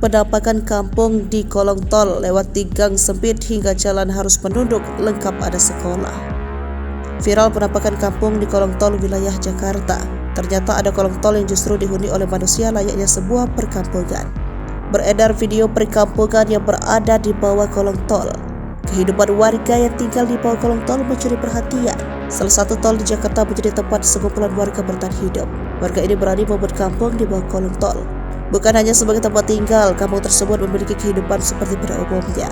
Penampakan kampung di kolong tol lewat gang sempit hingga jalan harus menunduk, lengkap ada sekolah. Viral penampakan kampung di kolong tol wilayah Jakarta. Ternyata ada kolong tol yang justru dihuni oleh manusia layaknya sebuah perkampungan. Beredar video perkampungan yang berada di bawah kolong tol. Kehidupan warga yang tinggal di bawah kolong tol mencuri perhatian. Salah satu tol di Jakarta menjadi tempat sekumpulan warga bertahan hidup. Warga ini berani membuat kampung di bawah kolong tol. Bukan hanya sebagai tempat tinggal, kampung tersebut memiliki kehidupan seperti pada umumnya.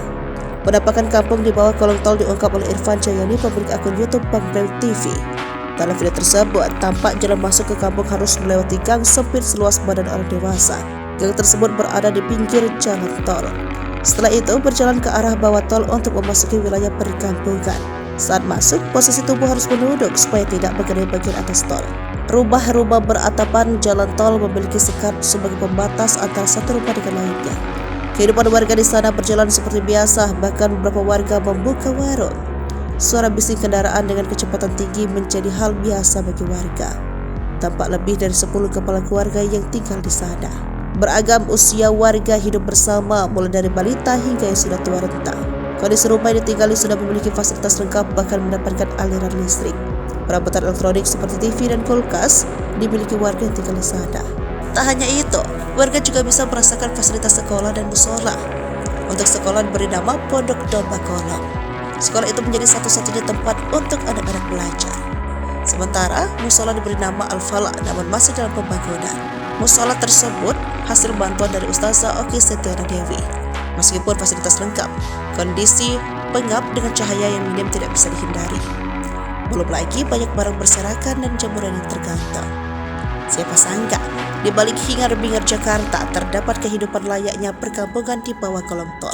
Penampakan kampung di bawah kolong tol diungkap oleh Irfan Jayani, pemilik akun YouTube Bang Brel TV. Dalam video tersebut, tampak jalan masuk ke kampung harus melewati gang sempit seluas badan orang dewasa. Gang tersebut berada di pinggir jalan tol. Setelah itu, berjalan ke arah bawah tol untuk memasuki wilayah perkampungan. Saat masuk, posisi tubuh harus menunduk supaya tidak mengenai bagian atas tol. Rumah-rumah beratapan jalan tol memiliki sekat sebagai pembatas antara satu rumah dengan lainnya. Kehidupan warga di sana berjalan seperti biasa, bahkan beberapa warga membuka warung. Suara bising kendaraan dengan kecepatan tinggi menjadi hal biasa bagi warga. Tampak lebih dari 10 kepala keluarga yang tinggal di sana. Beragam usia warga hidup bersama, mulai dari balita hingga yang sudah tua renta. Kondisi rumah yang ditinggali sudah memiliki fasilitas lengkap, bahkan mendapatkan aliran listrik. Perabot elektronik seperti TV dan kulkas dimiliki warga yang tinggal di sana. Tak hanya itu, warga juga bisa merasakan fasilitas sekolah dan musola. Untuk sekolah diberi nama Pondok Domba Kolong. Sekolah itu menjadi satu-satunya tempat untuk anak-anak belajar. Sementara musola diberi nama Al-Falah, namun masih dalam pembangunan. Musola tersebut hasil bantuan dari Ustazah Oki Setiana Dewi. Meskipun fasilitas lengkap, kondisi pengap dengan cahaya yang minim tidak bisa dihindari. Belum lagi banyak barang berserakan dan jemuran yang tergantung. Siapa sangka, di balik hingar-bingar Jakarta terdapat kehidupan layaknya perkampungan di bawah kolong tol.